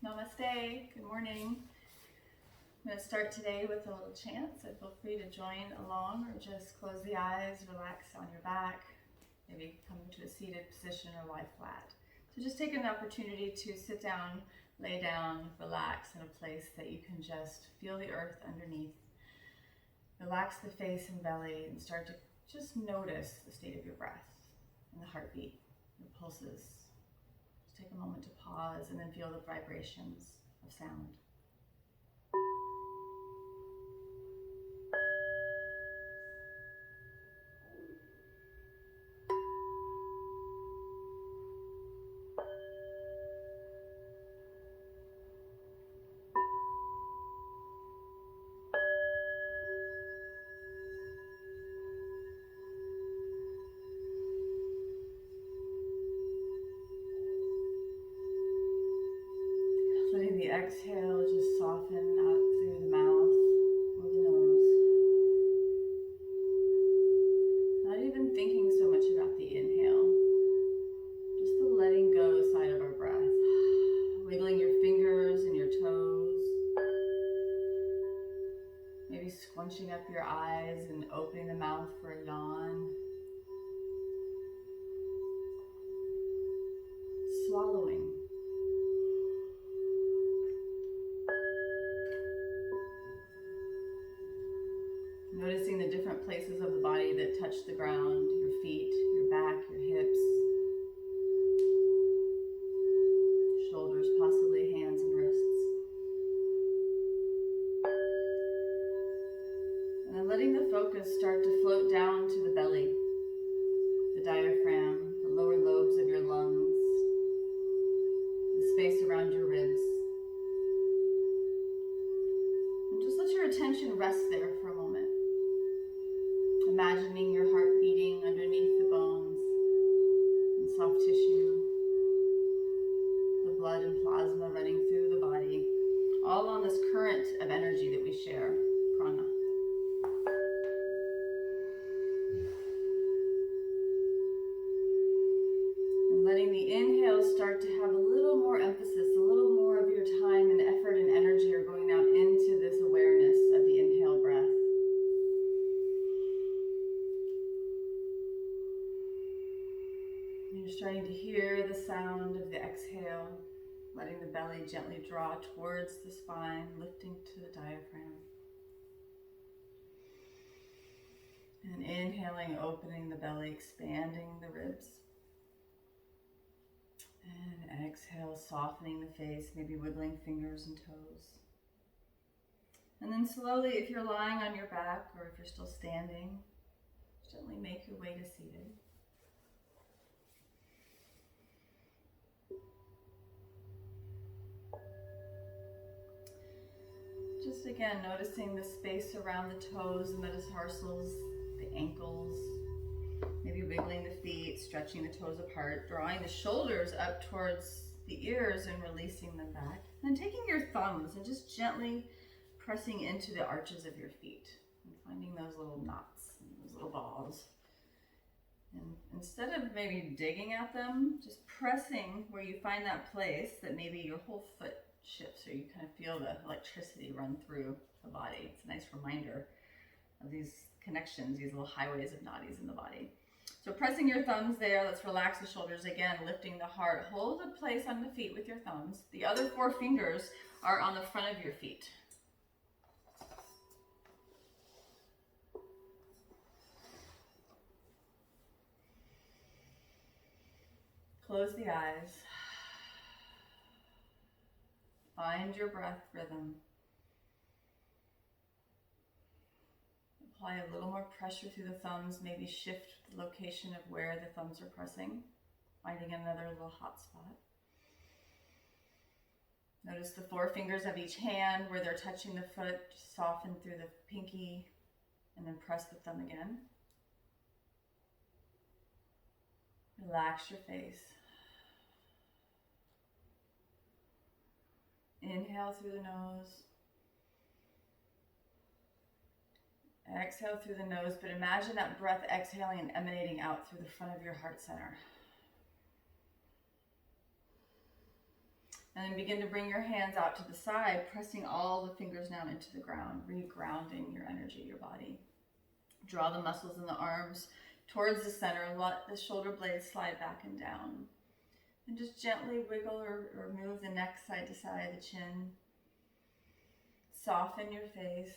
Namaste. Good morning. I'm going to start today with a little chant, so feel free to join along or just close the eyes, relax on your back, maybe come to a seated position or lie flat. So just take an opportunity to sit down, lay down, relax in a place that you can just feel the earth underneath. Relax the face and belly and start to just notice the state of your breath and the heartbeat, your pulses. Just take a moment to pause and then feel the vibrations of sound. Letting the exhale just soften out through the mouth or the nose. Not even thinking so much about the inhale, just the letting go side of our breath. Wiggling your fingers and your toes. Maybe scrunching up your eyes and opening the mouth for a yawn. Swallowing. Noticing the different places of the body that touch the ground, your feet, your back, your hips, shoulders, possibly hands and wrists. And then letting the focus start to float down to the belly, the diaphragm, the lower lobes of your lungs, the space around your ribs. And just let your attention rest there for a moment. Imagining your heart beating underneath the bones and soft tissue, the blood and plasma running through the body, all on this current of energy that we share, prana. And letting the inhale start to have a little more emphasis, a little more of your time and effort and energy are going out into this awareness of the inhale breath. You're starting to hear the sound of the exhale, letting the belly gently draw towards the spine, lifting to the diaphragm. And inhaling, opening the belly, expanding the ribs. And exhale, softening the face, maybe wiggling fingers and toes. And then slowly, if you're lying on your back or if you're still standing, gently make your way to seated. Just again, noticing the space around the toes, the metatarsals, the ankles, maybe wiggling the feet, stretching the toes apart, drawing the shoulders up towards the ears and releasing them back. And then taking your thumbs and just gently pressing into the arches of your feet and finding those little knots, and those little balls. And instead of maybe digging at them, just pressing where you find that place that maybe your whole foot shifts, or you kind of feel the electricity run through the body. It's a nice reminder of these connections, these little highways of nadis in the body. So pressing your thumbs there, let's relax the shoulders again, lifting the heart. Hold a place on the feet with your thumbs. The other 4 fingers are on the front of your feet. Close the eyes. Find your breath rhythm. Apply a little more pressure through the thumbs, maybe shift the location of where the thumbs are pressing, finding another little hot spot. Notice the 4 fingers of each hand where they're touching the foot, just soften through the pinky and then press the thumb again. Relax your face. Inhale through the nose. Exhale through the nose, but imagine that breath exhaling and emanating out through the front of your heart center. And then begin to bring your hands out to the side, pressing all the fingers down into the ground, regrounding your energy, your body. Draw the muscles in the arms towards the center and let the shoulder blades slide back and down. And just gently wiggle or move the neck side to side, the chin. Soften your face.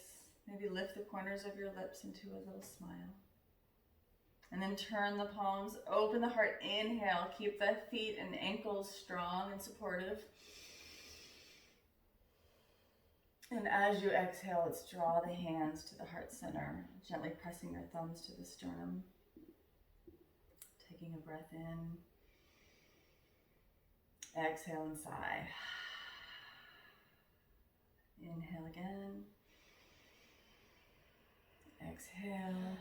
Maybe lift the corners of your lips into a little smile. And then turn the palms, open the heart, inhale. Keep the feet and ankles strong and supportive. And as you exhale, let's draw the hands to the heart center, gently pressing your thumbs to the sternum. Taking a breath in. Exhale and sigh. Inhale again. Exhale.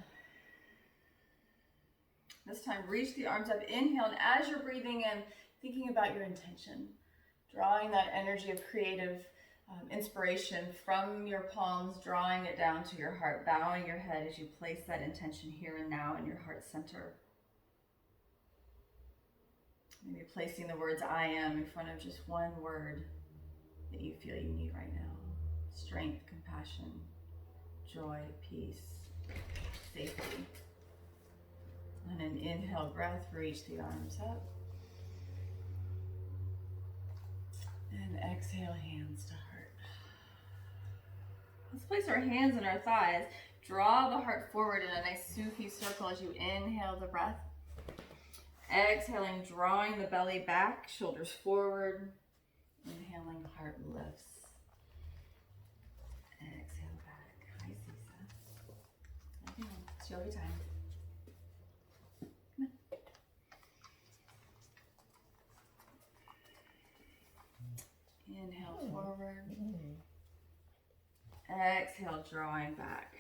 This time, reach the arms up. Inhale, and as you're breathing in, thinking about your intention, drawing that energy of creative inspiration from your palms, drawing it down to your heart, bowing your head as you place that intention here and now in your heart center. Maybe placing the words I am in front of just one word that you feel you need right now. Strength, compassion, joy, peace, safety. And an inhale breath, reach the arms up. And exhale, hands to heart. Let's place our hands on our thighs. Draw the heart forward in a nice Sufi circle as you inhale the breath. Exhaling, drawing the belly back, shoulders forward. Inhaling, heart lifts. Exhale back. Hi, Sisa. Okay, it's yoga time. Come on. Inhale forward. Exhale, drawing back.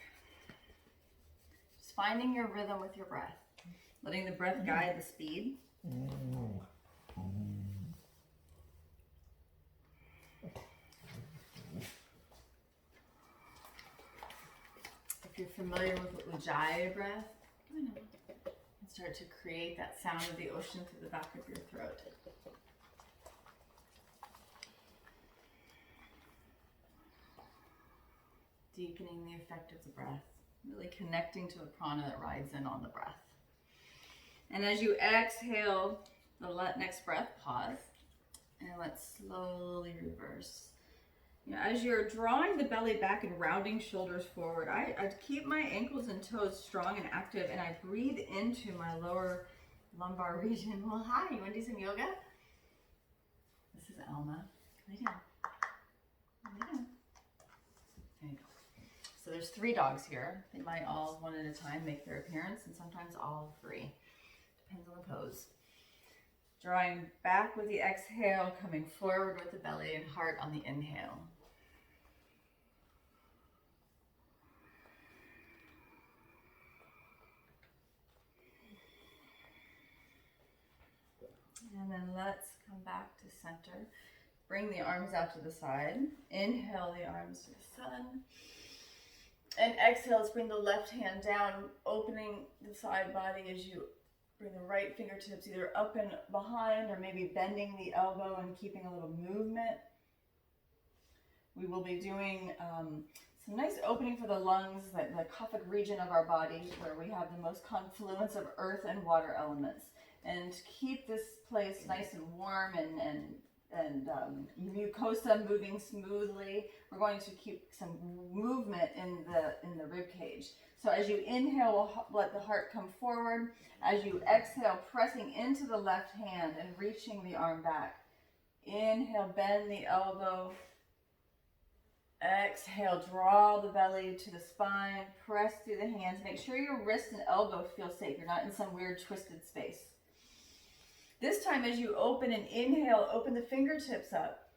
Just finding your rhythm with your breath. Letting the breath guide the speed. If you're familiar with Ujjayi breath, and start to create that sound of the ocean through the back of your throat. Deepening the effect of the breath, really connecting to the prana that rides in on the breath. And as you exhale, the next breath, pause, and let's slowly reverse. You know, as you're drawing the belly back and rounding shoulders forward, I keep my ankles and toes strong and active, and I breathe into my lower lumbar region. Well, hi, you want to do some yoga? This is Alma. Lay down. Lay down. There you go. So there's 3 dogs here. They might all, one at a time, make their appearance, and sometimes all 3. Depends on the pose. Drawing back with the exhale, coming forward with the belly and heart on the inhale. And then let's come back to center. Bring the arms out to the side. Inhale the arms to the sun. And exhale, let's bring the left hand down, opening the side body as you bring the right fingertips either up and behind or maybe bending the elbow and keeping a little movement. We will be doing some nice opening for the lungs, the cophic region of our body where we have the most confluence of earth and water elements. And to keep this place nice and warm and mucosa moving smoothly, we're going to keep some movement in the rib cage. So as you inhale, let the heart come forward. As you exhale, pressing into the left hand and reaching the arm back. Inhale, bend the elbow. Exhale, draw the belly to the spine. Press through the hands. Make sure your wrist and elbow feel safe. You're not in some weird twisted space. This time as you open and inhale, open the fingertips up.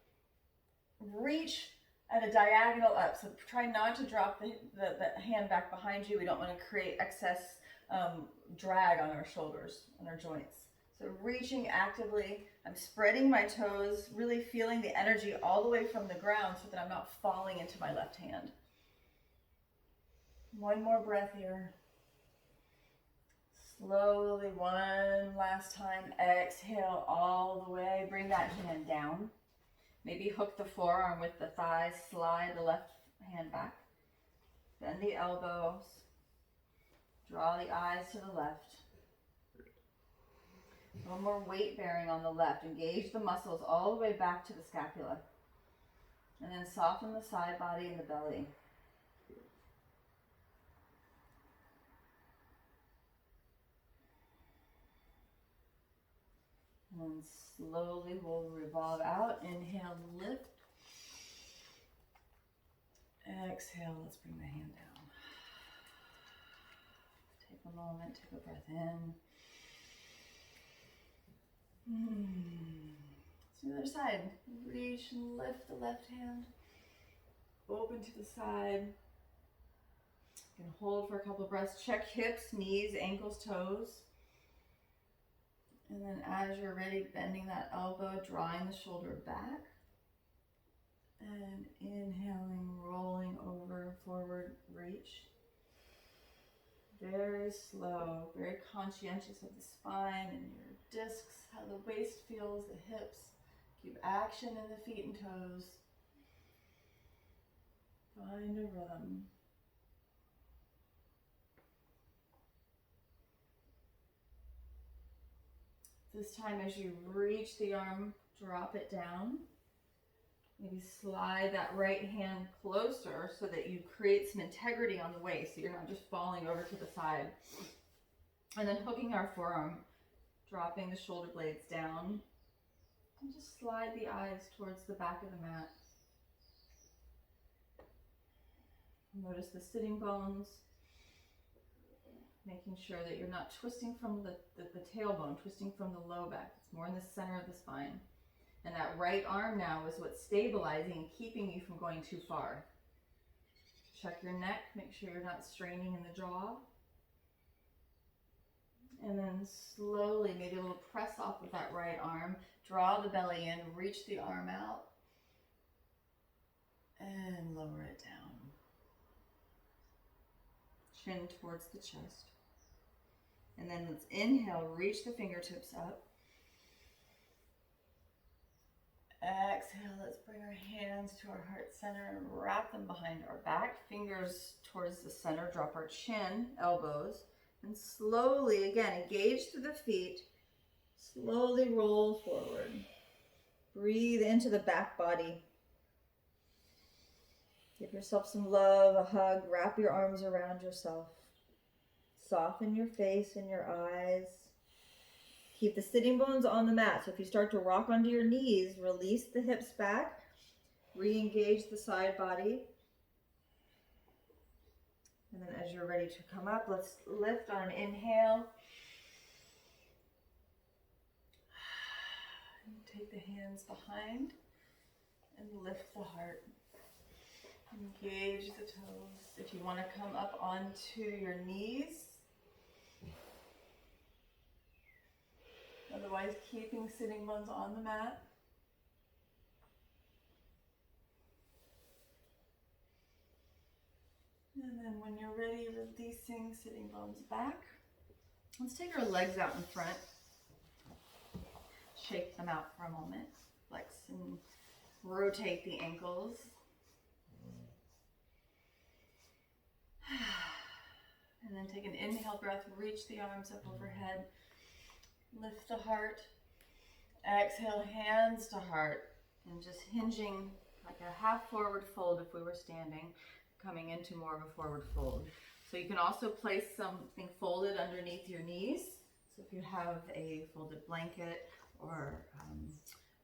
Reach at a diagonal up. So try not to drop the hand back behind you. We don't want to create excess drag on our shoulders, on our joints. So reaching actively, I'm spreading my toes, really feeling the energy all the way from the ground so that I'm not falling into my left hand. One more breath here. Slowly, one last time, exhale all the way. Bring that hand down. Maybe hook the forearm with the thigh, slide the left hand back. Bend the elbows. Draw the eyes to the left. A little more weight bearing on the left. Engage the muscles all the way back to the scapula. And then soften the side body and the belly. And then slowly we'll revolve out. Inhale, lift. Exhale, let's bring the hand down. Take a moment, take a breath in. Let's do the other side. Reach and lift the left hand. Open to the side. You can hold for a couple of breaths. Check hips, knees, ankles, toes. And then as you're ready, bending that elbow, drawing the shoulder back. And inhaling, rolling over, forward, reach. Very slow, very conscientious of the spine and your discs, how the waist feels, the hips. Keep action in the feet and toes. Find a rhythm. This time as you reach the arm, drop it down. Maybe slide that right hand closer so that you create some integrity on the waist, so you're not just falling over to the side. And then hooking our forearm, dropping the shoulder blades down, and just slide the eyes towards the back of the mat. Notice the sitting bones, making sure that you're not twisting from the tailbone, twisting from the low back. It's more in the center of the spine. And that right arm now is what's stabilizing and keeping you from going too far. Check your neck, make sure you're not straining in the jaw. And then slowly, maybe a little press off with that right arm. Draw the belly in, reach the arm out, and lower it down. Chin towards the chest. And then let's inhale, reach the fingertips up. Exhale, let's bring our hands to our heart center and wrap them behind our back. Fingers towards the center, drop our chin, elbows, and slowly, again, engage through the feet. Slowly roll forward. Breathe into the back body. Give yourself some love, a hug, wrap your arms around yourself. Soften your face and your eyes. Keep the sitting bones on the mat. So if you start to rock onto your knees, release the hips back. Re-engage the side body. And then as you're ready to come up, let's lift on an inhale. And take the hands behind and lift the heart. Engage the toes. If you want to come up onto your knees, otherwise keeping sitting bones on the mat. And then when you're ready, releasing sitting bones back. Let's take our legs out in front. Shake them out for a moment. Flex and rotate the ankles. And then take an inhale breath, reach the arms up overhead. Lift the heart. Exhale, hands to heart. And just hinging like a half forward fold if we were standing, coming into more of a forward fold. So you can also place something folded underneath your knees. So if you have a folded blanket or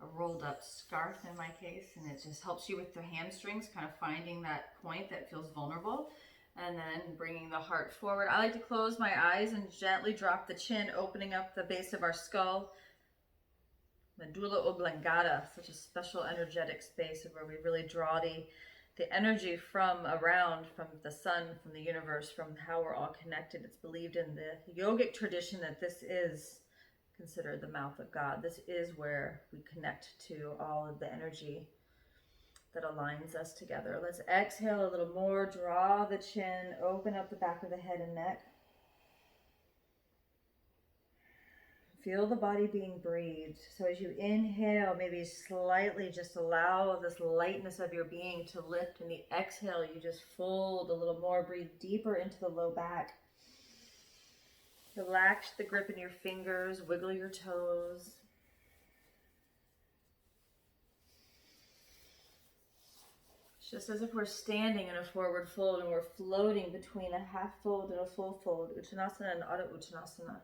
a rolled up scarf in my case, and it just helps you with the hamstrings, kind of finding that point that feels vulnerable. And then bringing the heart forward. I like to close my eyes and gently drop the chin, opening up the base of our skull. Medulla oblongata, such a special energetic space where we really draw the energy from around, from the sun, from the universe, from how we're all connected. It's believed in the yogic tradition that this is considered the mouth of God. This is where we connect to all of the energy that aligns us together. Let's exhale a little more, draw the chin, open up the back of the head and neck. Feel the body being breathed. So as you inhale, maybe slightly just allow this lightness of your being to lift. And the exhale, you just fold a little more. Breathe deeper into the low back. Relax the grip in your fingers. Wiggle your toes. It's just as if we're standing in a forward fold and we're floating between a half fold and a full fold. Uttanasana and Adho Uttanasana.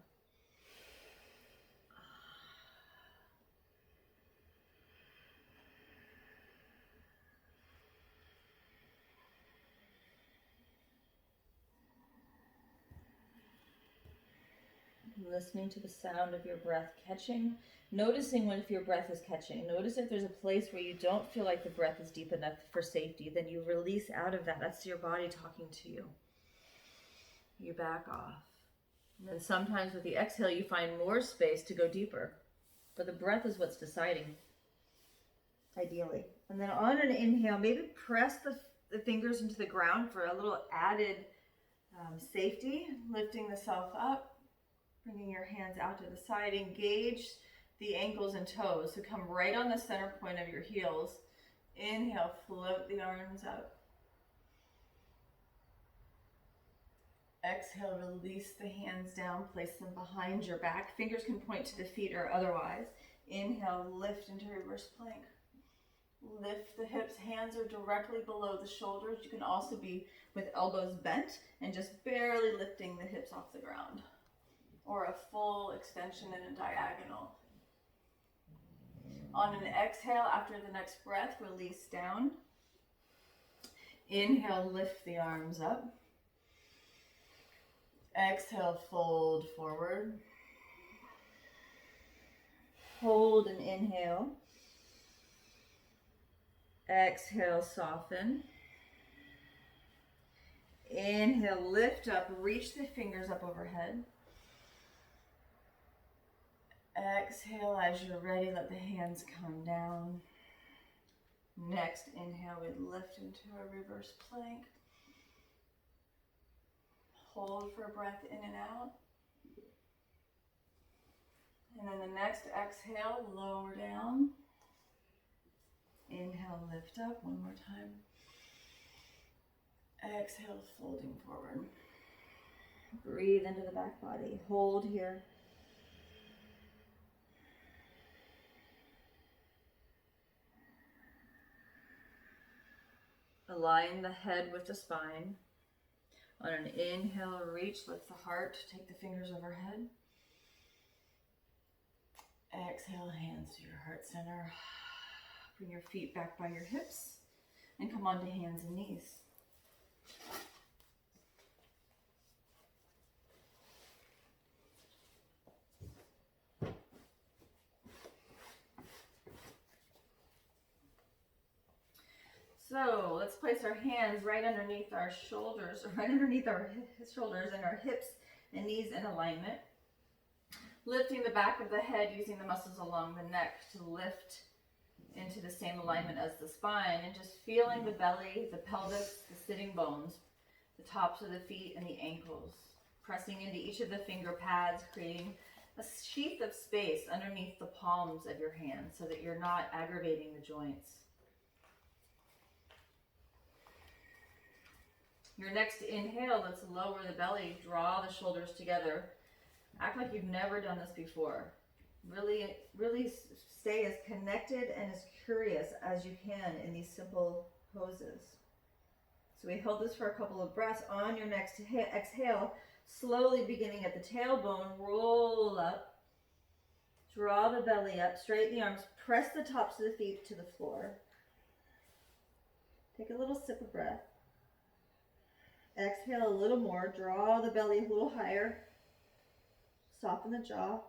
Listening to the sound of your breath catching, noticing when if your breath is catching. Notice if there's a place where you don't feel like the breath is deep enough for safety, then you release out of that. That's your body talking to you. You back off. And then sometimes with the exhale, you find more space to go deeper. But the breath is what's deciding, ideally. And then on an inhale, maybe press the fingers into the ground for a little added safety, lifting the self up. Bringing your hands out to the side, engage the ankles and toes. So come right on the center point of your heels. Inhale, float the arms up. Exhale, release the hands down, place them behind your back. Fingers can point to the feet or otherwise. Inhale, lift into reverse plank. Lift the hips, hands are directly below the shoulders. You can also be with elbows bent and just barely lifting the hips off the ground. Or a full extension and a diagonal. On an exhale, after the next breath, release down. Inhale, lift the arms up. Exhale, fold forward. Hold and inhale. Exhale, soften. Inhale, lift up, reach the fingers up overhead. Exhale, as you're ready, let the hands come down. Next inhale, we lift into a reverse plank. Hold for a breath in and out. And then the next exhale, lower down. Inhale, lift up one more time. Exhale, folding forward. Breathe into the back body. Hold here. Align the head with the spine. On an inhale, reach, lift the heart, take the fingers overhead. Exhale, hands to your heart center. Bring your feet back by your hips and come onto hands and knees. So let's place our hands right underneath our shoulders, right underneath our shoulders and our hips and knees in alignment. Lifting the back of the head using the muscles along the neck to lift into the same alignment as the spine, and just feeling the belly, the pelvis, the sitting bones, the tops of the feet and the ankles. Pressing into each of the finger pads, creating a sheath of space underneath the palms of your hands so that you're not aggravating the joints. Your next inhale, let's lower the belly, draw the shoulders together. Act like you've never done this before. Really, really stay as connected and as curious as you can in these simple poses. So we hold this for a couple of breaths. On your next exhale, slowly beginning at the tailbone, roll up. Draw the belly up, straighten the arms, press the tops of the feet to the floor. Take a little sip of breath. Exhale a little more, draw the belly a little higher, soften the jaw,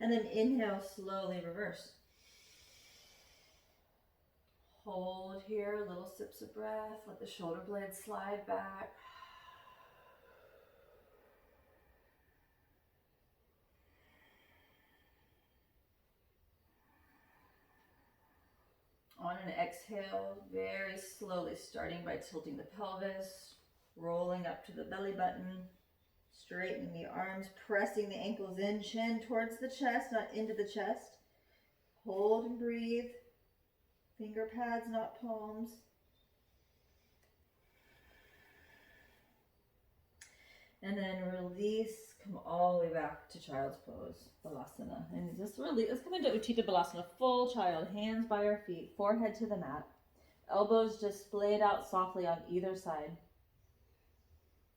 and then inhale, slowly reverse. Hold here, little sips of breath, let the shoulder blades slide back. On an exhale, very slowly, starting by tilting the pelvis, rolling up to the belly button, Straightening the arms, pressing the ankles in, chin towards the chest, not into the chest. Hold and breathe. Finger pads, not palms. And then release, come all the way back to child's pose, Balasana. And just release, let's come into Utthita Balasana, full child, hands by our feet, forehead to the mat. Elbows just splayed out softly on either side.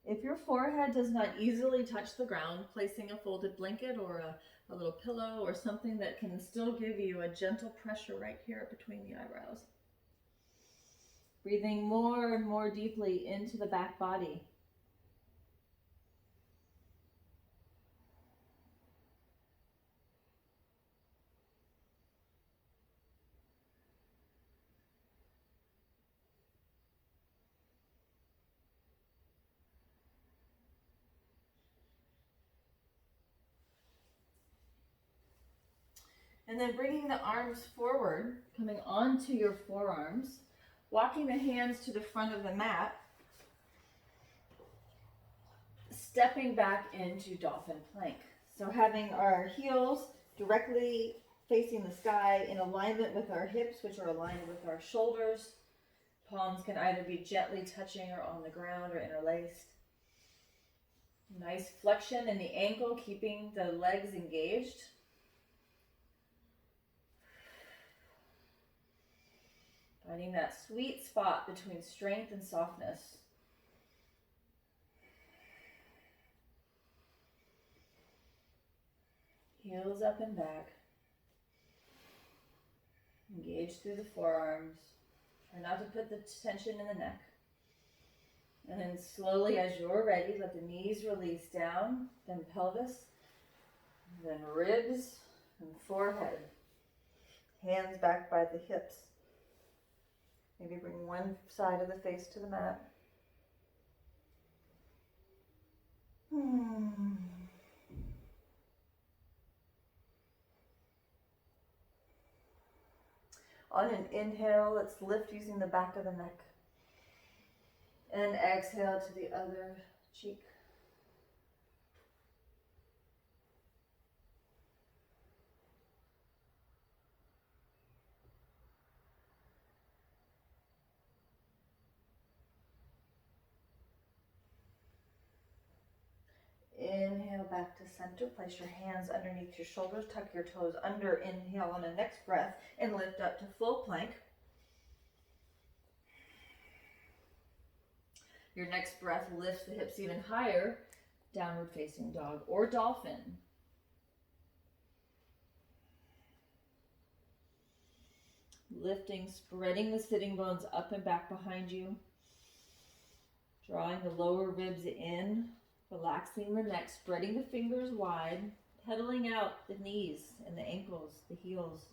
If your forehead does not easily touch the ground, placing a folded blanket or a little pillow or something that can still give you a gentle pressure right here between the eyebrows. Breathing more and more deeply into the back body. And then bringing the arms forward, coming onto your forearms, walking the hands to the front of the mat, stepping back into dolphin plank. So having our heels directly facing the sky in alignment with our hips, which are aligned with our shoulders. Palms can either be gently touching or on the ground or interlaced. Nice flexion in the ankle, keeping the legs engaged. Finding that sweet spot between strength and softness. Heels up and back. Engage through the forearms. Try not to put the tension in the neck. And then slowly, as you're ready, let the knees release down, then pelvis, then ribs and forehead. Hands back by the hips. Maybe bring one side of the face to the mat. On an inhale, let's lift using the back of the neck. And exhale to the other cheek. Inhale back to center. Place your hands underneath your shoulders. Tuck your toes under. Inhale on the next breath and lift up to full plank. Your next breath lifts the hips even higher. Downward facing dog or dolphin. Lifting, spreading the sitting bones up and back behind you. Drawing the lower ribs in. Relaxing the neck, spreading the fingers wide, pedaling out the knees and the ankles, the heels.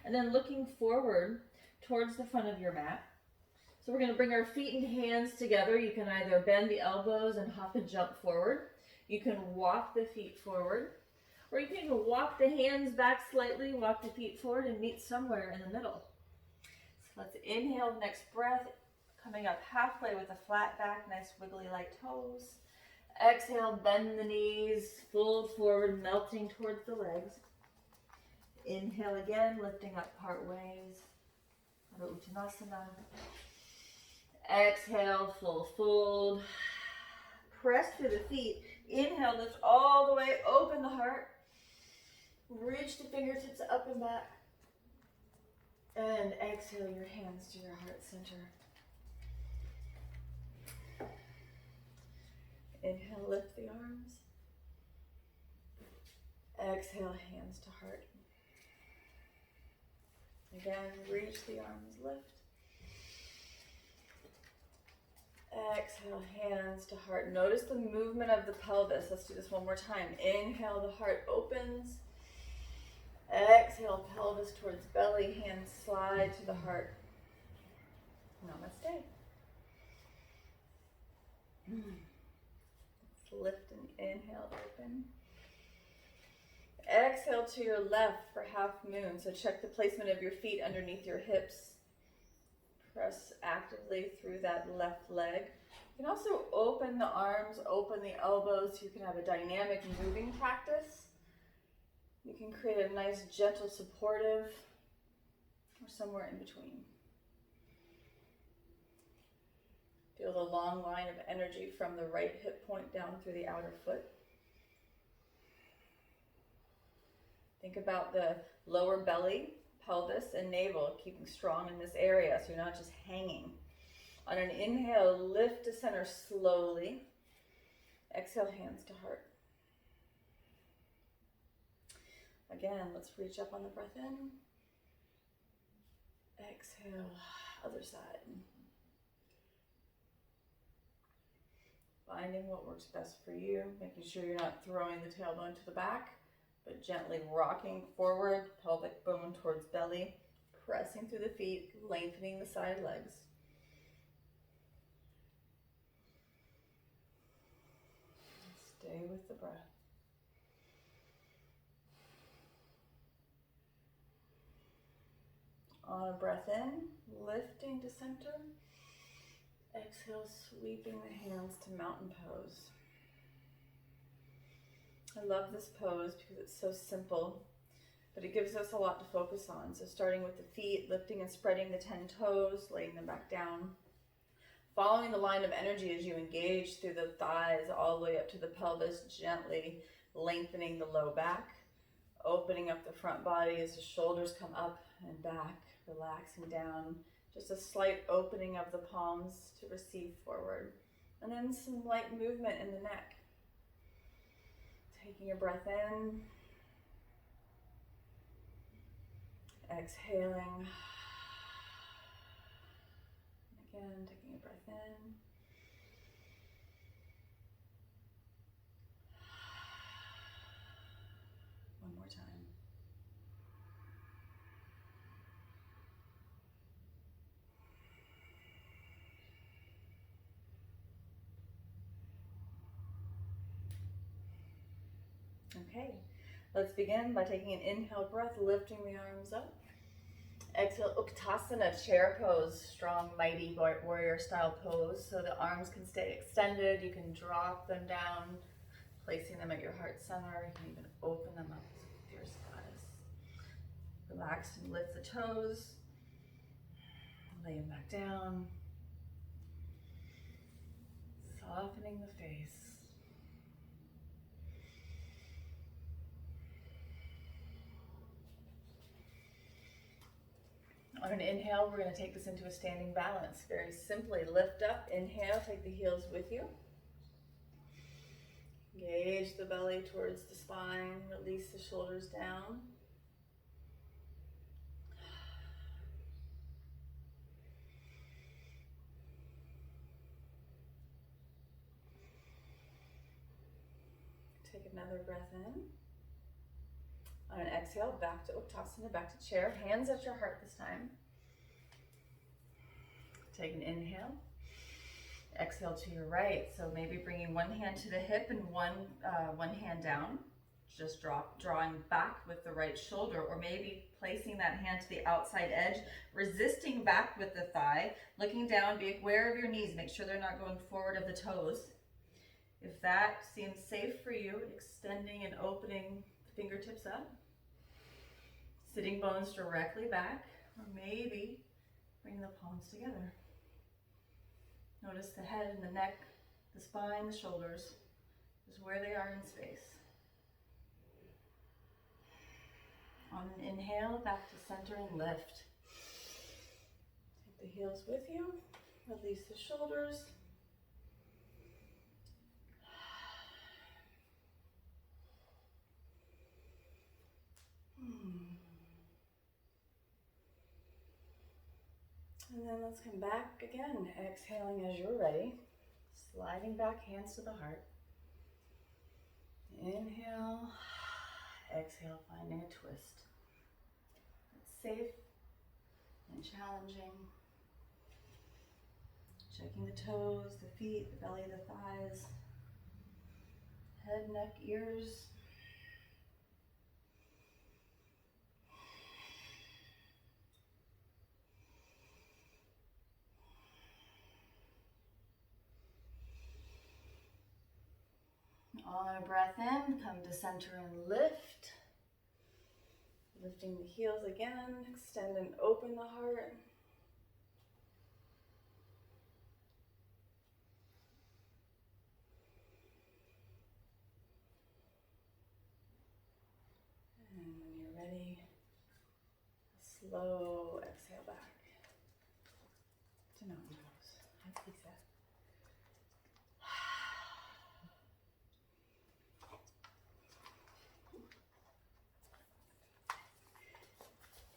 And then looking forward towards the front of your mat. So we're going to bring our feet and hands together. You can either bend the elbows and hop and jump forward. You can walk the feet forward. Or you can even walk the hands back slightly, walk the feet forward and meet somewhere in the middle. So let's inhale the next breath, coming up halfway with a flat back, nice wiggly light toes. Exhale, bend the knees, fold forward, melting towards the legs. Inhale again, lifting up part ways. Uttanasana. Exhale, full fold. Press through the feet. Inhale, lift all the way, open the heart. Reach the fingertips up and back. And exhale your hands to your heart center. Inhale, lift the arms. Exhale, hands to heart. Again, reach the arms, lift. Exhale, hands to heart. Notice the movement of the pelvis. Let's do this one more time. Inhale, the heart opens. Exhale, pelvis towards belly. Hands slide to the heart. Namaste. Lift and inhale, open. Exhale to your left for half moon. So check the placement of your feet underneath your hips. Press actively through that left leg. You can also open the arms, open the elbows. You can have a dynamic moving practice. You can create a nice, gentle, supportive, or somewhere in between. Feel the long line of energy from the right hip point down through the outer foot. Think about the lower belly, pelvis, and navel, keeping strong in this area so you're not just hanging. On an inhale, lift to center slowly. Exhale, hands to heart. Again, let's reach up on the breath in. Exhale, other side. Finding what works best for you, making sure you're not throwing the tailbone to the back, but gently rocking forward, pelvic bone towards belly, pressing through the feet, lengthening the side legs. Stay with the breath. On a breath in, lifting to center. Exhale, sweeping the hands to mountain pose. I love this pose because it's so simple, but it gives us a lot to focus on. So starting with the feet, lifting and spreading the 10 toes, laying them back down. Following the line of energy as you engage through the thighs all the way up to the pelvis, gently lengthening the low back, opening up the front body as the shoulders come up and back, relaxing down. Just a slight opening of the palms to receive forward. And then some light movement in the neck. Taking a breath in. Exhaling. Again, taking a breath in. One more time. Okay, let's begin by taking an inhale breath, lifting the arms up. Exhale, Uttanasana, chair pose, strong, mighty warrior style pose. So the arms can stay extended. You can drop them down, placing them at your heart center. You can even open them up with your goddess. Relax and lift the toes. Lay them back down. Softening the face. On an inhale, we're going to take this into a standing balance. Very simply, lift up, inhale, take the heels with you. Engage the belly towards the spine, release the shoulders down. Take another breath in. On an exhale, back to Uttanasana, back to chair. Hands at your heart this time. Take an inhale. Exhale to your right. So maybe bringing one hand to the hip and one hand down. Just drawing back with the right shoulder, or maybe placing that hand to the outside edge, resisting back with the thigh, looking down, be aware of your knees. Make sure they're not going forward of the toes. If that seems safe for you, extending and opening the fingertips up. Sitting bones directly back, or maybe bring the palms together. Notice the head and the neck, the spine, the shoulders, just where they are in space. On an inhale, back to center and lift. Take the heels with you, release the shoulders. And then let's come back again, exhaling as you're ready. Sliding back, hands to the heart. Inhale, exhale, finding a twist. It's safe and challenging. Checking the toes, the feet, the belly, the thighs. Head, neck, ears. On a breath in, come to center and lift. Lifting the heels again, extend and open the heart. And when you're ready, slow exhale back to mountain pose. Hi, Lisa.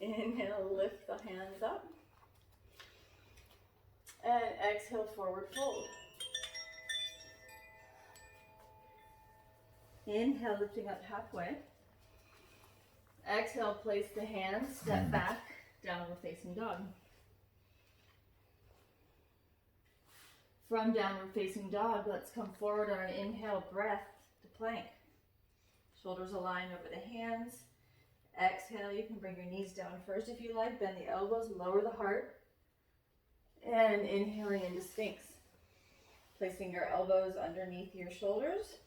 Inhale, lift the hands up. And exhale, forward fold. Inhale, lifting up halfway. Exhale, place the hands, step back, downward facing dog. From downward facing dog, let's come forward on an inhale, breath to plank. Shoulders align over the hands. Exhale, you can bring your knees down first if you like. Bend the elbows, lower the heart. And inhaling into Sphinx. Placing your elbows underneath your shoulders.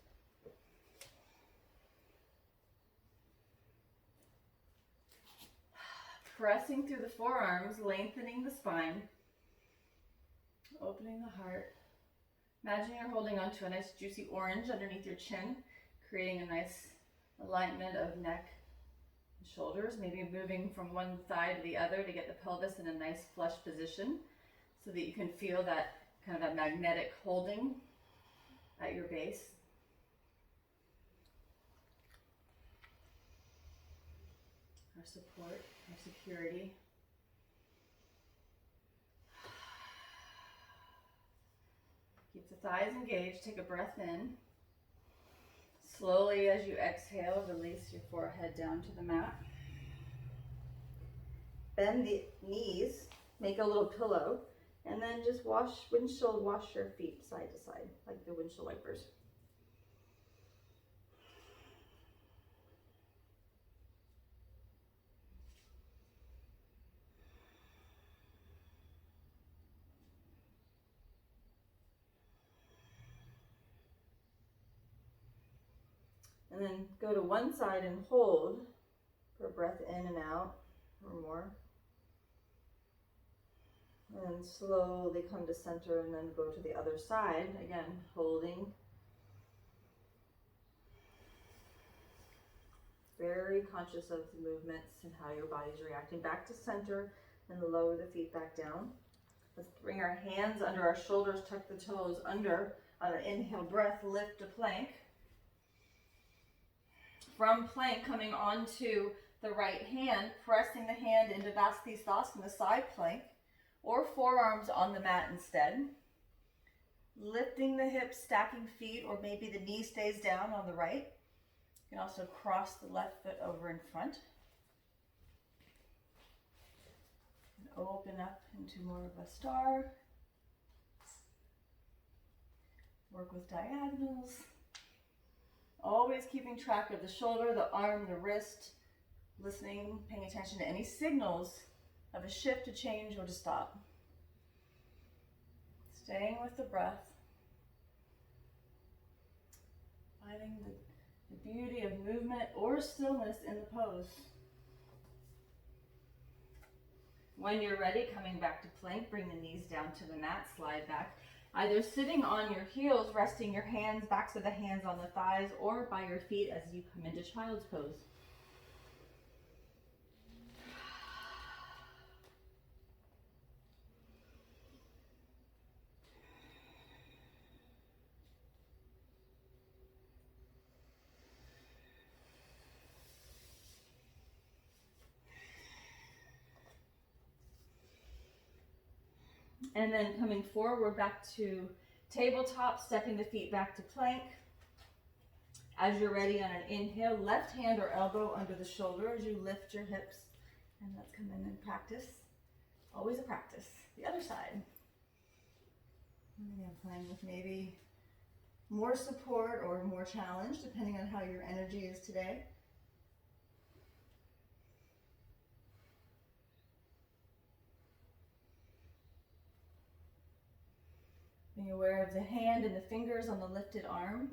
Pressing through the forearms, lengthening the spine. Opening the heart. Imagine you're holding onto a nice juicy orange underneath your chin, creating a nice alignment of neck and shoulders. Maybe moving from one side to the other to get the pelvis in a nice flush position so that you can feel that kind of a magnetic holding at your base. Our support, our security. Keep the thighs engaged. Take a breath in. Slowly, as you exhale, release your forehead down to the mat. Bend the knees, make a little pillow, and then just windshield wash your feet side to side, like the windshield wipers. And then go to one side and hold for a breath in and out or more. And then slowly come to center and then go to the other side. Again, holding. Very conscious of the movements and how your body's reacting. Back to center and lower the feet back down. Let's bring our hands under our shoulders, tuck the toes under. On an inhale breath, lift to plank. From plank, coming onto the right hand, pressing the hand into Vastisthasana, side plank, or forearms on the mat instead. Lifting the hips, stacking feet, or maybe the knee stays down on the right. You can also cross the left foot over in front. And open up into more of a star. Work with diagonals. Always keeping track of the shoulder, the arm, the wrist, listening, paying attention to any signals of a shift, to change, or to stop. Staying with the breath. Finding the beauty of movement or stillness in the pose. When you're ready, coming back to plank, bring the knees down to the mat, slide back. Either sitting on your heels, resting your hands, backs of the hands on the thighs, or by your feet as you come into child's pose. And then coming forward back to tabletop, stepping the feet back to plank. As you're ready, on an inhale, left hand or elbow under the shoulder as you lift your hips. And let's come in and practice. Always a practice. The other side. And again, playing with maybe more support or more challenge, depending on how your energy is today. Being aware of the hand and the fingers on the lifted arm,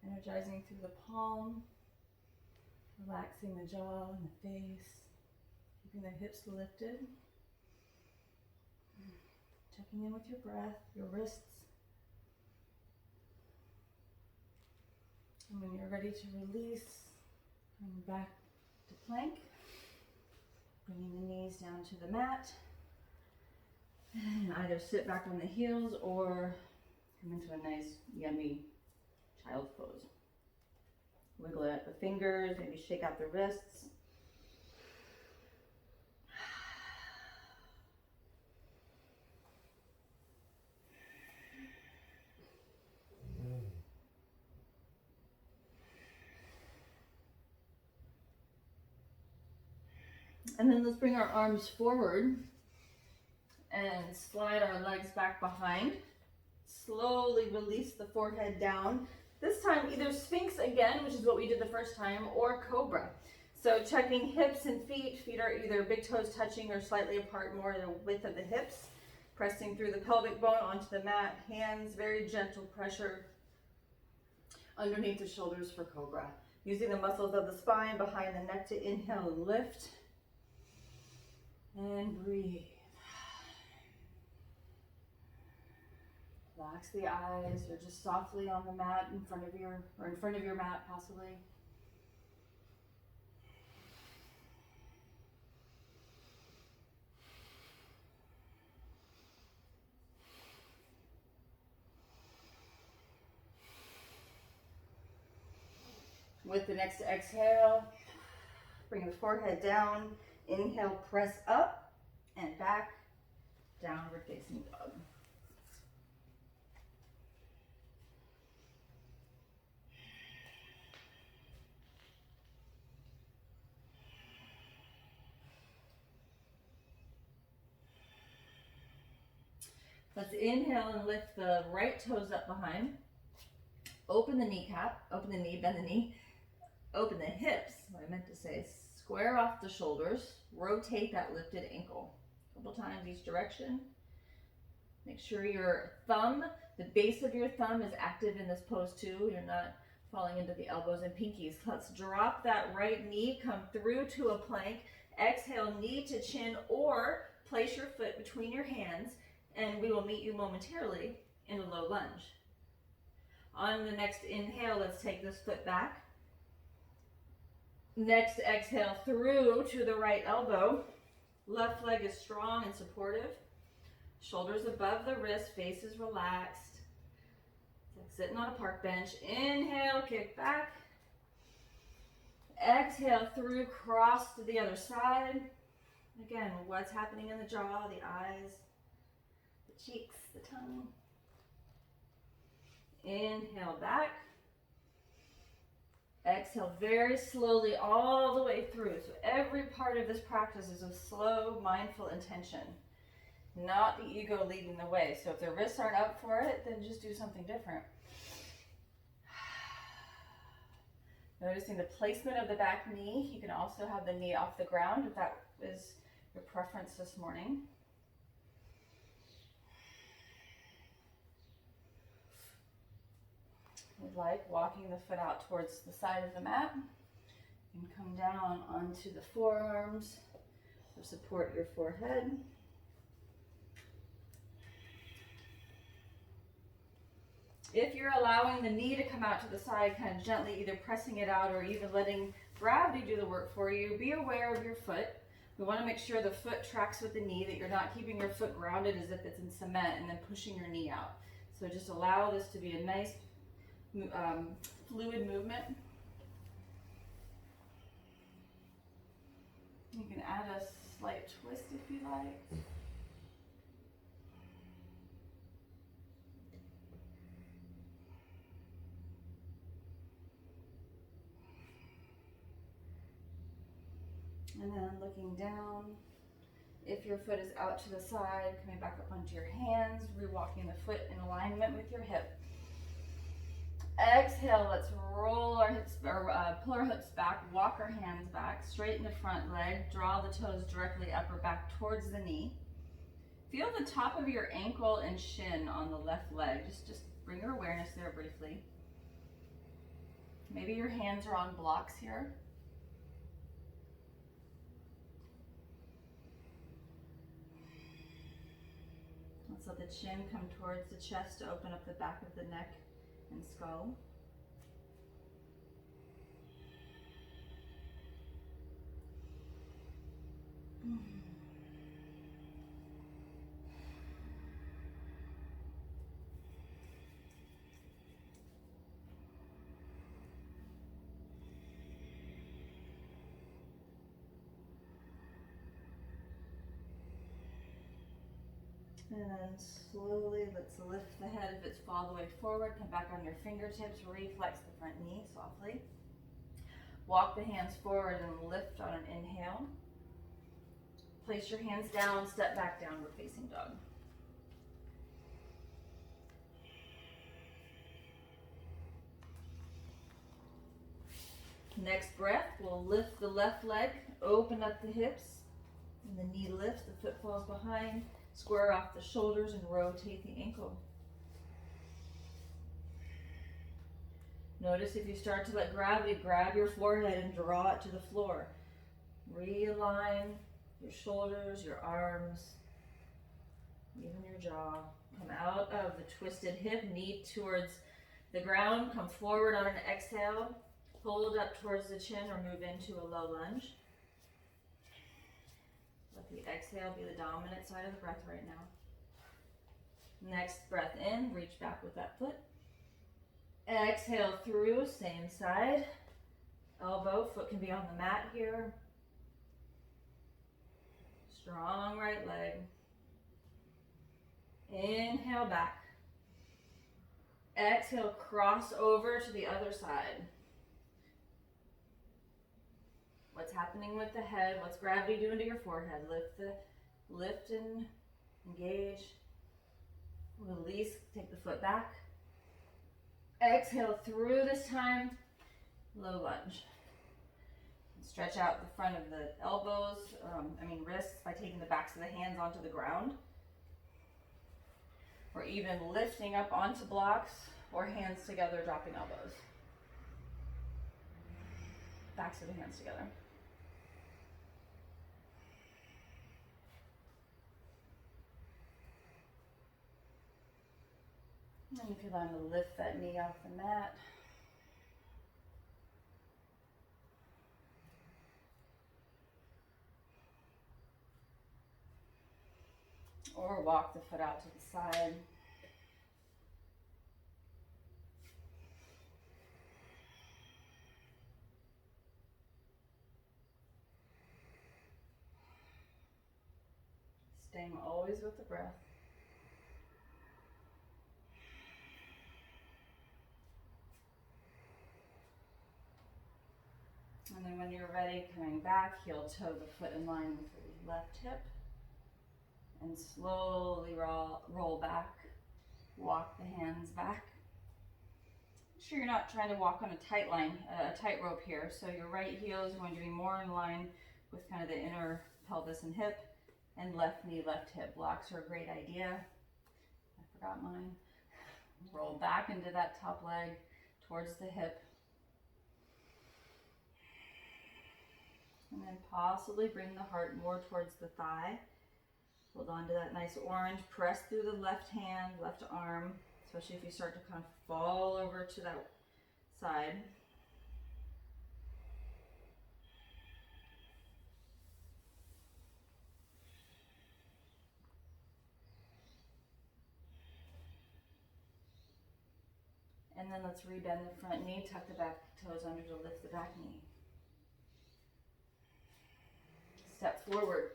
energizing through the palm, relaxing the jaw and the face, keeping the hips lifted. Checking in with your breath, your wrists. And when you're ready to release, bring back to plank, bringing the knees down to the mat. And either sit back on the heels or come into a nice, yummy child's pose. Wiggle out the fingers, maybe shake out the wrists. And then let's bring our arms forward and slide our legs back behind. Slowly release the forehead down. This time either Sphinx again, which is what we did the first time, or Cobra. So checking hips and feet. Feet are either big toes touching or slightly apart, more the width of the hips. Pressing through the pelvic bone onto the mat. Hands, very gentle pressure underneath the shoulders for Cobra. Using the muscles of the spine behind the neck to inhale and lift. And breathe. Relax the eyes, or just softly on the mat in front of your mat possibly. With the next exhale, bring the forehead down. Inhale, press up and back, downward facing dog. Let's inhale and lift the right toes up behind. Open the kneecap, open the knee, bend the knee. Open the hips, what I meant to say, square off the shoulders. Rotate that lifted ankle. A couple times each direction. Make sure your thumb, the base of your thumb is active in this pose too. You're not falling into the elbows and pinkies. Let's drop that right knee, come through to a plank. Exhale, knee to chin, or place your foot between your hands, and we will meet you momentarily in a low lunge. On the next inhale, let's take this foot back. Next exhale through to the right elbow. Left leg is strong and supportive. Shoulders above the wrist, face is relaxed. It's like sitting on a park bench. Inhale, kick back. Exhale through, cross to the other side. Again, what's happening in the jaw, the eyes, the cheeks, the tongue. Inhale back. Exhale very slowly all the way through. So every part of this practice is with slow, mindful intention, not the ego leading the way. So if the wrists aren't up for it, then just do something different. Noticing the placement of the back knee. You can also have the knee off the ground if that is your preference this morning. Like walking the foot out towards the side of the mat, and come down onto the forearms to support your forehead. If you're allowing the knee to come out to the side, kind of gently either pressing it out or even letting gravity do the work for you, be aware of your foot. We want to make sure the foot tracks with the knee, that you're not keeping your foot grounded as if it's in cement and then pushing your knee out. So just allow this to be a nice fluid movement. You can add a slight twist if you like. And then looking down, if your foot is out to the side, coming back up onto your hands, re-walking the foot in alignment with your hip. Exhale, let's roll our hips, or pull our hips back, walk our hands back, straighten the front leg, draw the toes directly up or back towards the knee. Feel the top of your ankle and shin on the left leg. Just bring your awareness there briefly. Maybe your hands are on blocks here. Let's let the chin come towards the chest to open up the back of the neck and skull. And then slowly, let's lift the head if it's all the way forward. Come back on your fingertips, reflex the front knee softly. Walk the hands forward and lift on an inhale. Place your hands down, step back, downward facing dog. Next breath, we'll lift the left leg, open up the hips, and the knee lifts, the foot falls behind. Square off the shoulders and rotate the ankle. Notice if you start to let gravity grab your forehead and draw it to the floor. Realign your shoulders, your arms, even your jaw. Come out of the twisted hip, knee towards the ground. Come forward on an exhale. Hold up towards the chin or move into a low lunge. Let the exhale be the dominant side of the breath right now. Next breath in, reach back with that foot. Exhale through, same side. Elbow, foot can be on the mat here. Strong right leg. Inhale back. Exhale, cross over to the other side. What's happening with the head? What's gravity doing to your forehead? Lift and engage. Release, take the foot back. Exhale through this time, low lunge. Stretch out the front of the elbows, wrists by taking the backs of the hands onto the ground. Or even lifting up onto blocks or hands together, dropping elbows. Backs of the hands together. And you can learn to lift that knee off the mat. Or walk the foot out to the side. Staying always with the breath. And then when you're ready, coming back, heel toe the foot in line with the left hip. And slowly roll back. Walk the hands back. Make sure you're not trying to walk on a tightrope here. So your right heel is going to be more in line with kind of the inner pelvis and hip. And left knee, left hip. Blocks are a great idea. I forgot mine. Roll back into that top leg towards the hip. And then possibly bring the heart more towards the thigh. Hold on to that nice orange. Press through the left hand, left arm, especially if you start to kind of fall over to that side. And then let's rebend the front knee, tuck the back toes under to lift the back knee. Step forward.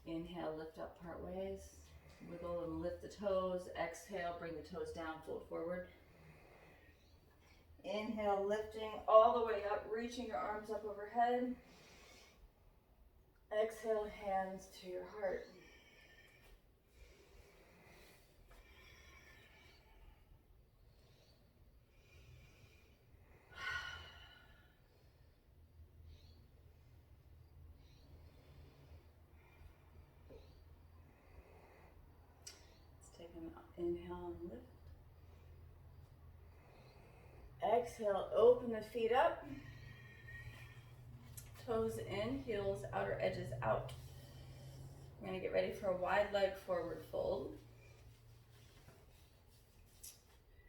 Inhale, lift up part ways. Wiggle and lift the toes. Exhale, bring the toes down, fold forward. Inhale, lifting all the way up, reaching your arms up overhead. Exhale, hands to your heart. take an inhale and lift. Exhale, open the feet up. Toes in, heels, outer edges out. We're going to get ready for a wide leg forward fold.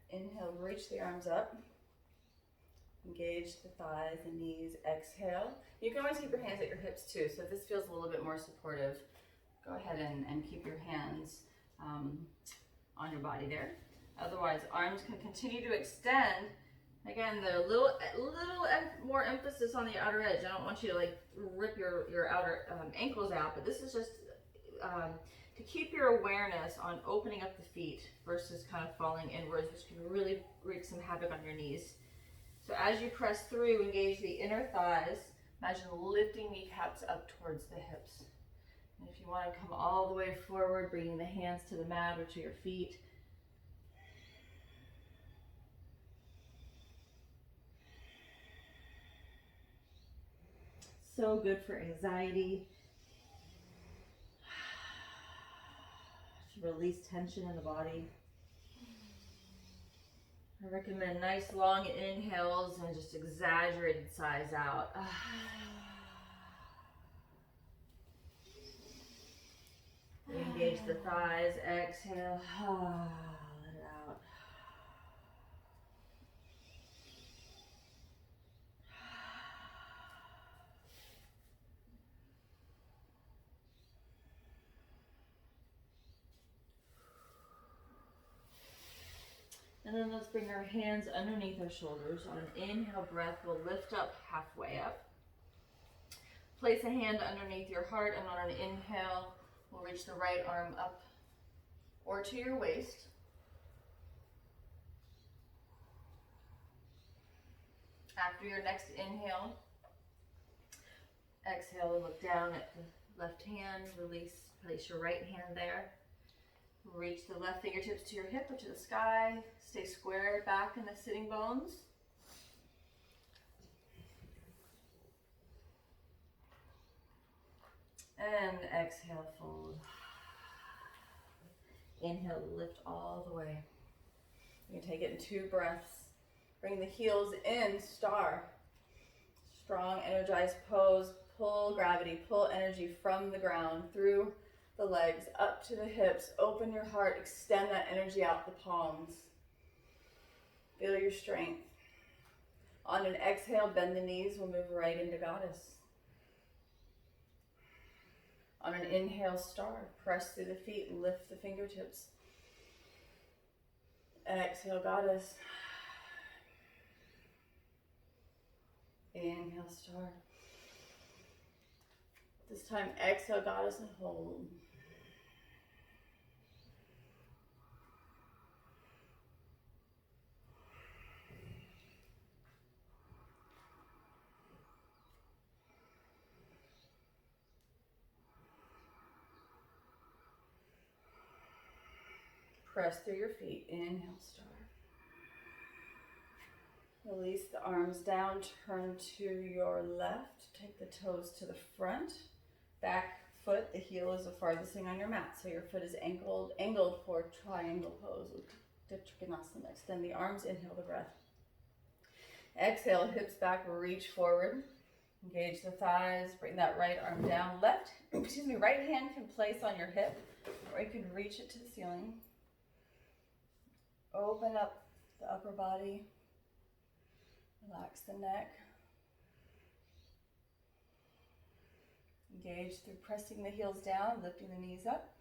Inhale, reach the arms up. Engage the thighs and knees. Exhale. You can always keep your hands at your hips too, so if this feels a little bit more supportive, go ahead and keep your hands on your body there. Otherwise, arms can continue to extend. Again, the little more emphasis on the outer edge. I don't want you to like rip your outer ankles out, but this is just to keep your awareness on opening up the feet versus kind of falling inwards, which can really wreak some havoc on your knees. So as you press through, engage the inner thighs. Imagine lifting kneecaps up towards the hips. And if you want to come all the way forward, bringing the hands to the mat or to your feet. So good for anxiety. To release tension in the body. I recommend nice long inhales and just exaggerated sighs out. Engage the thighs, exhale, let it out. And then let's bring our hands underneath our shoulders. On an inhale breath, we'll lift up halfway up. Place a hand underneath your heart, and on an inhale, we'll reach the right arm up or to your waist. After your next inhale, exhale, look down at the left hand, place your right hand there. Reach the left fingertips to your hip or to the sky. Stay square back in the sitting bones. And exhale, fold. Inhale, lift all the way. You can take it in 2 breaths. Bring the heels in, star. Strong, energized pose. Pull gravity, pull energy from the ground through the legs, up to the hips. Open your heart, extend that energy out the palms. Feel your strength. On an exhale, bend the knees. We'll move right into goddess. On an inhale, star. Press through the feet, lift the fingertips. Exhale, goddess. Inhale, star. This time, exhale, goddess, and hold. Press through your feet. Inhale, star. Release the arms down. Turn to your left. Take the toes to the front. Back foot, the heel is the farthest thing on your mat. So your foot is angled for triangle pose. Extend the arms. Inhale the breath. Exhale, hips back, reach forward. Engage the thighs. Bring that right arm down. Right hand can place on your hip, or you can reach it to the ceiling. Open up the upper body. Relax the neck. Engage through pressing the heels down, lifting the knees up.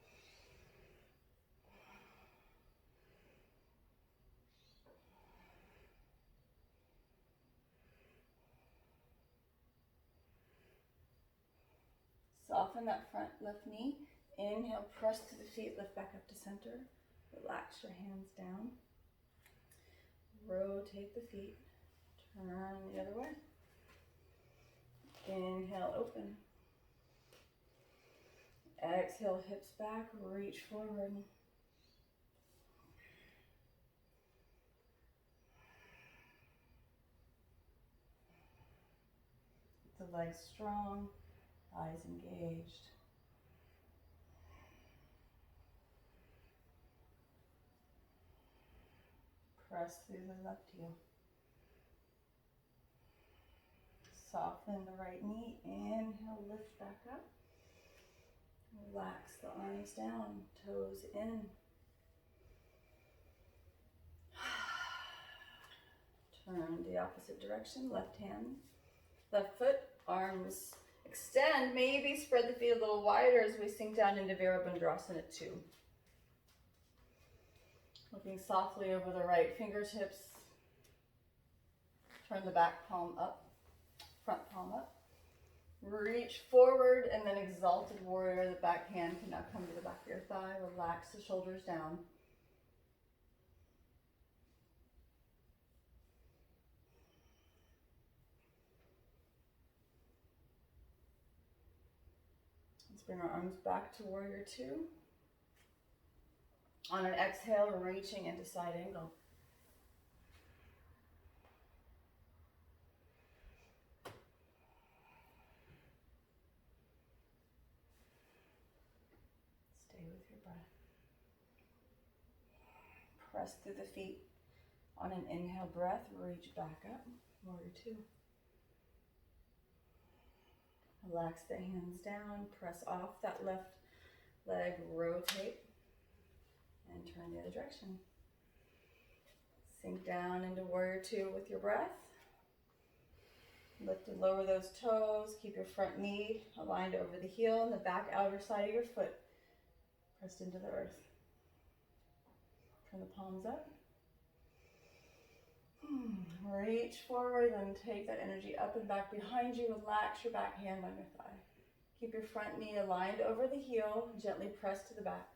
Soften that front left knee. Inhale, press to the feet, lift back up to center. Relax your hands down. Rotate the feet. Turn the other way. Inhale, open. Exhale, hips back, reach forward. The legs strong, eyes engaged. Press through the left heel. Soften the right knee. Inhale, lift back up. Relax the arms down, toes in. Turn the opposite direction, left hand, left foot, arms extend. Maybe spread the feet a little wider as we sink down into Virabhadrasana 2. Looking softly over the right fingertips. Turn the back palm up, front palm up. Reach forward and then exalted warrior. The back hand can now come to the back of your thigh. Relax the shoulders down. Let's bring our arms back to warrior 2. On an exhale, reaching into side angle. Stay with your breath. Press through the feet. On an inhale breath, reach back up, warrior 2. Relax the hands down, press off that left leg, rotate, and turn the other direction. Sink down into warrior 2 with your breath. Lift and lower those toes. Keep your front knee aligned over the heel and the back outer side of your foot pressed into the earth. Turn the palms up. Reach forward and take that energy up and back behind you. Relax your back hand on your thigh. Keep your front knee aligned over the heel. Gently press to the back.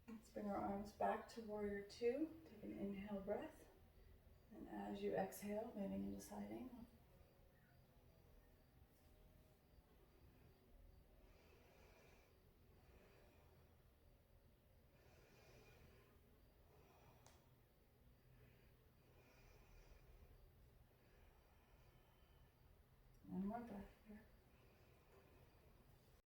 Let's bring our arms back to warrior 2. Take an inhale breath. And as you exhale, moving into side angle. One more breath.